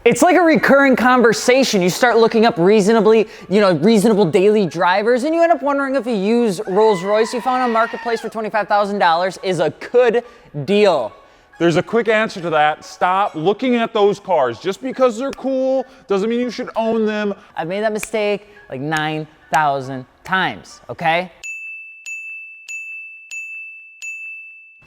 It's like a recurring conversation. You start looking up reasonable daily drivers, and you end up wondering if a used Rolls Royce you found on Marketplace for $25,000 is a good deal. There's a quick answer to that. Stop looking at those cars. Just because they're cool doesn't mean you should own them. I've made that mistake like 9,000 times, okay?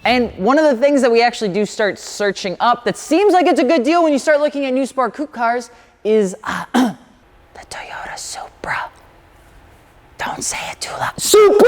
And one of the things that we actually do start searching up that seems like it's a good deal when you start looking at new sport coupe cars is the Toyota Supra. Don't say it too loud. Supra!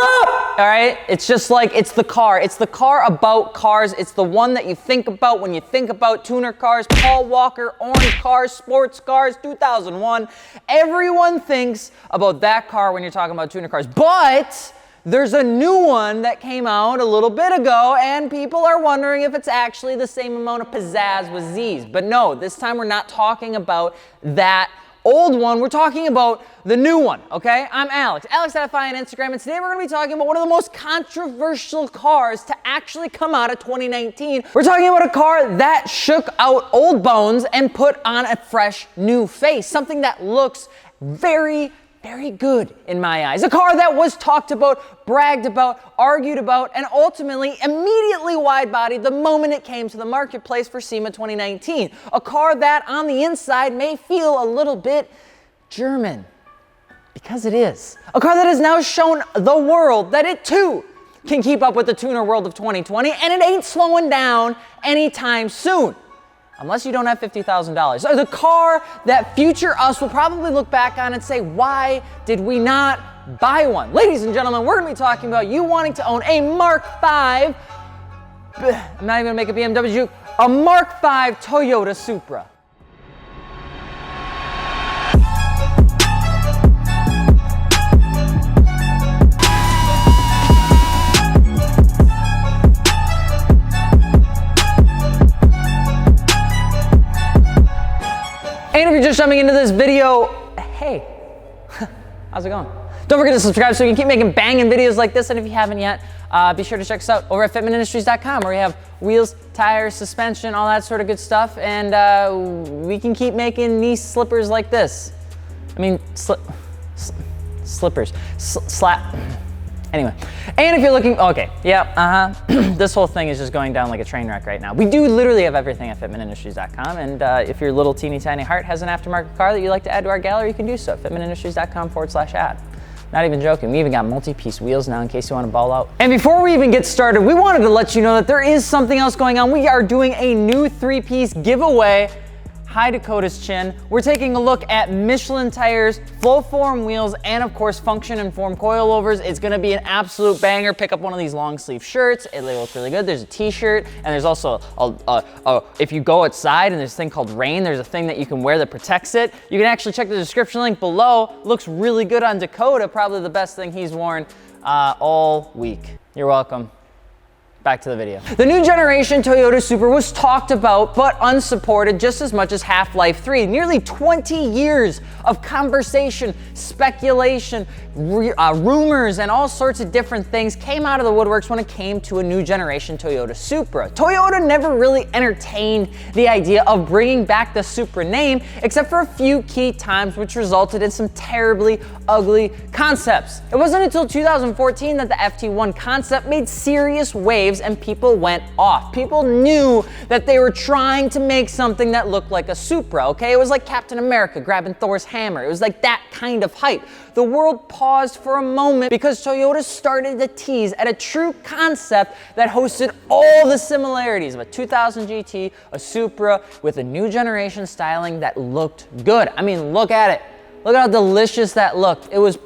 All right? It's just like, it's the car. It's the car about cars. It's the one that you think about when you think about tuner cars, Paul Walker, orange cars, sports cars, 2001. Everyone thinks about that car when you're talking about tuner cars. But there's a new one that came out a little bit ago, and people are wondering if it's actually the same amount of pizzazz with Z's. But no, this time we're not talking about that old one. We're talking about the new one, okay? I'm Alex, Alex.fi on Instagram, and today we're gonna be talking about one of the most controversial cars to actually come out of 2019. We're talking about a car that shook out old bones and put on a fresh new face, something that looks very good in my eyes. A car that was talked about, bragged about, argued about, and ultimately immediately wide-bodied the moment it came to the marketplace for SEMA 2019. A car that on the inside may feel a little bit German, because it is. A car that has now shown the world that it too can keep up with the tuner world of 2020, and it ain't slowing down anytime soon. Unless you don't have $50,000. The car that future us will probably look back on and say, why did we not buy one? Ladies and gentlemen, we're gonna be talking about you wanting to own a Mark V, I'm not even gonna make a BMW joke, a Mark V Toyota Supra. And if you're just jumping into this video, hey, how's it going? Don't forget to subscribe so we can keep making banging videos like this. And if you haven't yet, be sure to check us out over at fitmentindustries.com, where we have wheels, tires, suspension, all that sort of good stuff. And we can keep making knee slippers like this. I mean, slippers, slap. Anyway, and if you're looking, okay, yeah, this whole thing is just going down like a train wreck right now. We do literally have everything at fitmentindustries.com, and if your little teeny tiny heart has an aftermarket car that you'd like to add to our gallery, you can do so at fitmentindustries.com/add. Not even joking, we even got multi-piece wheels now in case you want to ball out. And before we even get started, we wanted to let you know that there is something else going on. We are doing a new 3-piece giveaway. Hi Dakota's chin. We're taking a look at Michelin tires, flow form wheels, and of course function and form coilovers. It's gonna be an absolute banger. Pick up one of these long sleeve shirts. They look really good. There's a t-shirt, and there's also if you go outside and there's a thing called rain, there's a thing that you can wear that protects it. You can actually check the description link below. Looks really good on Dakota. Probably the best thing he's worn all week. You're welcome. Back to the video. The new generation Toyota Supra was talked about but unsupported just as much as Half-Life 3. Nearly 20 years of conversation, speculation, rumors, and all sorts of different things came out of the woodworks when it came to a new generation Toyota Supra. Toyota never really entertained the idea of bringing back the Supra name, except for a few key times, which resulted in some terribly ugly concepts. It wasn't until 2014 that the FT1 concept made serious waves and people went off. People knew that they were trying to make something that looked like a Supra, okay? It was like Captain America grabbing Thor's hammer. It was like that kind of hype. The world paused for a moment because Toyota started to tease at a true concept that hosted all the similarities of a 2000 GT, a Supra, with a new generation styling that looked good. I mean, look at it. Look at how delicious that looked. It was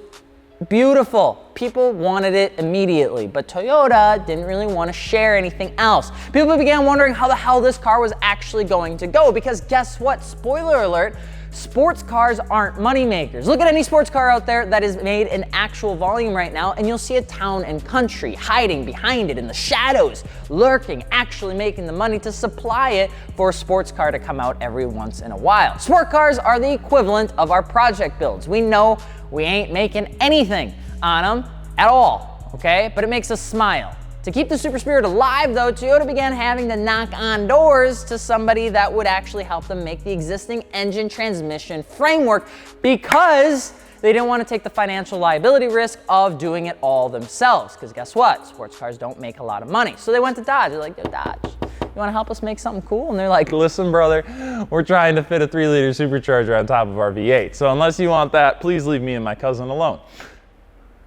beautiful. People wanted it immediately, but Toyota didn't really want to share anything else. People began wondering how the hell this car was actually going to go, because guess what? Spoiler alert, sports cars aren't money makers. Look at any sports car out there that is made in actual volume right now, and you'll see a town and country hiding behind it in the shadows, lurking, actually making the money to supply it for a sports car to come out every once in a while. Sport cars are the equivalent of our project builds. We know we ain't making anything on them at all, okay? But it makes us smile. To keep the Supra spirit alive though, Toyota began having to knock on doors to somebody that would actually help them make the existing engine transmission framework, because they didn't want to take the financial liability risk of doing it all themselves. Because guess what? Sports cars don't make a lot of money. So they went to Dodge. They're like, yo, Dodge, you want to help us make something cool? And they're like, listen, brother, we're trying to fit a 3-liter supercharger on top of our V8. So unless you want that, please leave me and my cousin alone.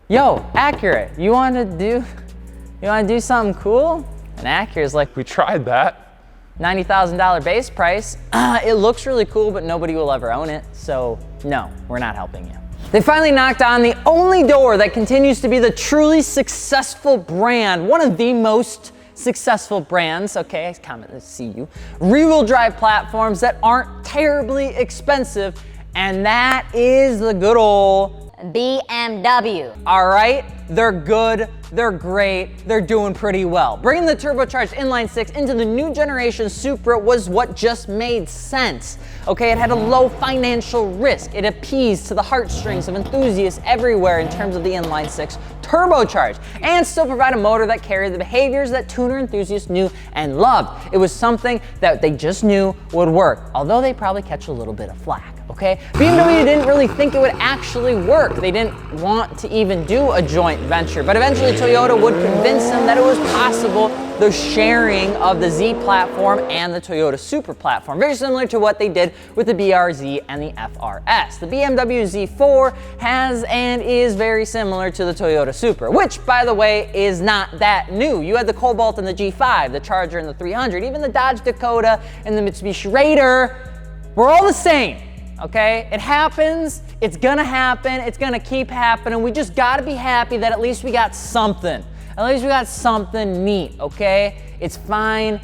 Yo, Acura, you want to do something cool? And Acura's like, we tried that. $90,000 base price. It looks really cool, but nobody will ever own it. So no, we're not helping you. They finally knocked on the only door that continues to be the truly successful brand, one of the most successful brands, okay, I comment to see you, rear-wheel drive platforms that aren't terribly expensive, and that is the good old BMW. All right, they're good, they're great, they're doing pretty well. Bringing the turbocharged inline-six into the new generation Supra was what just made sense. Okay, it had a low financial risk. It appeased to the heartstrings of enthusiasts everywhere in terms of the inline-six turbocharged, and still provide a motor that carried the behaviors that tuner enthusiasts knew and loved. It was something that they just knew would work, although they probably catch a little bit of flack. Okay, BMW didn't really think it would actually work. They didn't want to even do a joint venture, but eventually Toyota would convince them that it was possible, the sharing of the Z platform and the Toyota Supra platform, very similar to what they did with the BRZ and the FRS. The BMW Z4 has and is very similar to the Toyota Supra, which, by the way, is not that new. You had the Cobalt and the G5, the Charger and the 300, even the Dodge Dakota and the Mitsubishi Raider were all the same. Okay, it happens, it's gonna happen, it's gonna keep happening. We just gotta be happy that at least we got something. At least we got something neat, okay? It's fine,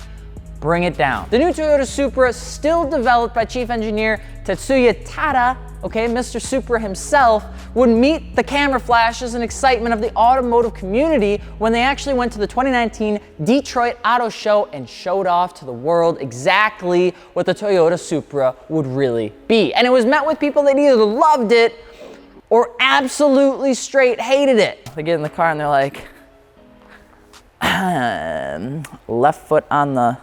bring it down. The new Toyota Supra, still developed by Chief Engineer Tetsuya Tada, okay, Mr. Supra himself, would meet the camera flashes and excitement of the automotive community when they actually went to the 2019 Detroit Auto Show and showed off to the world exactly what the Toyota Supra would really be. And it was met with people that either loved it or absolutely straight hated it. They get in the car and they're like, left foot on the,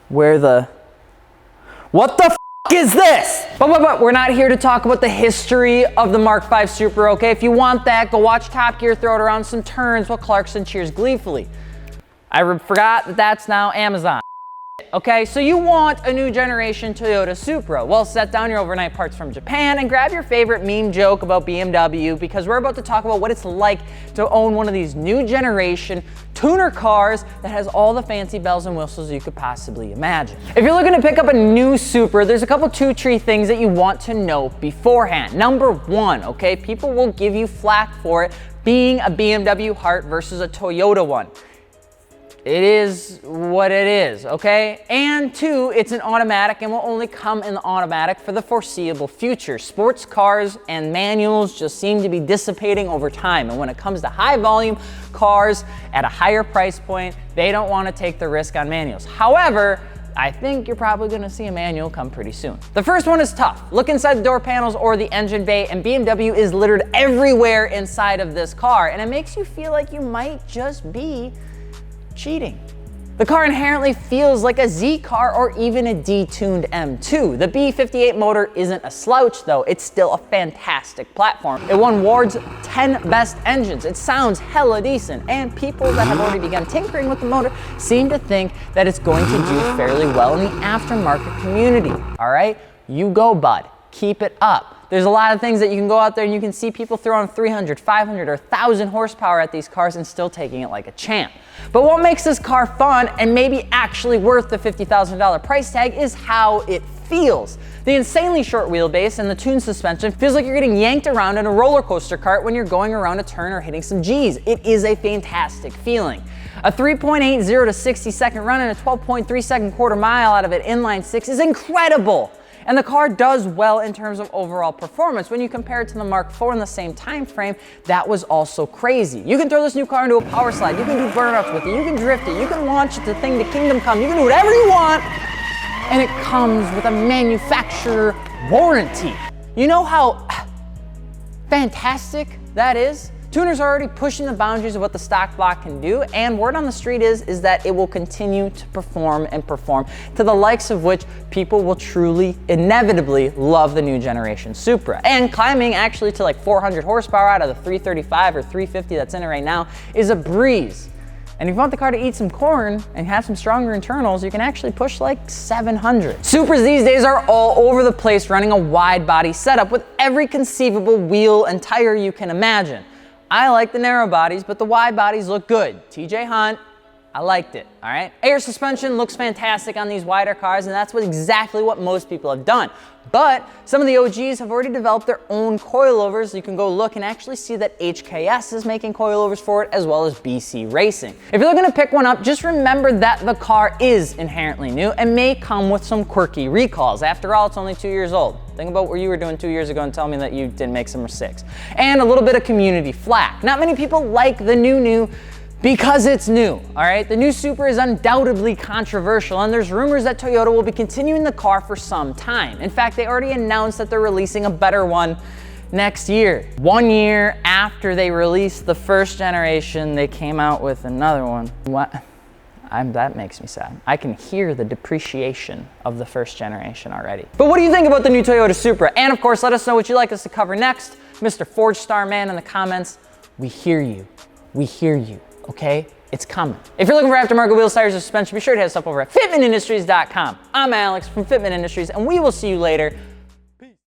what the f is this? But we're not here to talk about the history of the Mark V Supra, okay? If you want that, go watch Top Gear throw it around some turns while Clarkson cheers gleefully. I forgot that that's now Amazon. Okay, so you want a new generation Toyota Supra. Well, set down your overnight parts from Japan and grab your favorite meme joke about BMW, because we're about to talk about what it's like to own one of these new generation tuner cars that has all the fancy bells and whistles you could possibly imagine. If you're looking to pick up a new Supra, there's a couple two-tree things that you want to know beforehand. Number one, okay, people will give you flack for it being a BMW heart versus a Toyota one. It is what it is, okay? And two, it's an automatic and will only come in the automatic for the foreseeable future. Sports cars and manuals just seem to be dissipating over time. And when it comes to high volume cars at a higher price point, they don't want to take the risk on manuals. However, I think you're probably gonna see a manual come pretty soon. The first one is tough. Look inside the door panels or the engine bay, and BMW is littered everywhere inside of this car, and it makes you feel like you might just be cheating. The car inherently feels like a Z car or even a detuned M2. The B58 motor isn't a slouch though, it's still a fantastic platform. It won Ward's 10 best engines. It sounds hella decent, and people that have already begun tinkering with the motor seem to think that it's going to do fairly well in the aftermarket community. All right, you go bud, keep it up. There's a lot of things that you can go out there and you can see people throwing 300, 500, or 1,000 horsepower at these cars and still taking it like a champ. But what makes this car fun and maybe actually worth the $50,000 price tag is how it feels. The insanely short wheelbase and the tuned suspension feels like you're getting yanked around in a roller coaster cart when you're going around a turn or hitting some G's. It is a fantastic feeling. A 3.80 to 60 second run and a 12.3 second quarter mile out of an inline six is incredible. And the car does well in terms of overall performance. When you compare it to the Mark IV in the same time frame, that was also crazy. You can throw this new car into a power slide, you can do burnouts with it, you can drift it, you can launch it to thing to Kingdom Come, you can do whatever you want, and it comes with a manufacturer warranty. You know how fantastic that is? Tuners are already pushing the boundaries of what the stock block can do, and word on the street is that it will continue to perform and perform to the likes of which people will truly, inevitably love the new generation Supra. And climbing actually to like 400 horsepower out of the 335 or 350 that's in it right now is a breeze. And if you want the car to eat some corn and have some stronger internals, you can actually push like 700. Supras these days are all over the place running a wide body setup with every conceivable wheel and tire you can imagine. I like the narrow bodies, but the wide bodies look good. TJ Hunt, I liked it, all right? Air suspension looks fantastic on these wider cars, and that's exactly what most people have done. But some of the OGs have already developed their own coilovers. You can go look and actually see that HKS is making coilovers for it, as well as BC Racing. If you're looking to pick one up, just remember that the car is inherently new and may come with some quirky recalls. After all, it's only 2 years old. Think about what you were doing 2 years ago and tell me that you didn't make some mistakes. And a little bit of community flack. Not many people like the new because it's new, all right? The new Supra is undoubtedly controversial, and there's rumors that Toyota will be continuing the car for some time. In fact, they already announced that they're releasing a better one next year. 1 year after they released the first generation, they came out with another one. What? That makes me sad. I can hear the depreciation of the first generation already. But what do you think about the new Toyota Supra? And of course, let us know what you'd like us to cover next. Mr. Forge Star Man in the comments, we hear you. We hear you. Okay? It's coming. If you're looking for aftermarket wheels, tires, or suspension, be sure to hit us up over at fitmentindustries.com. I'm Alex from Fitment Industries, and we will see you later.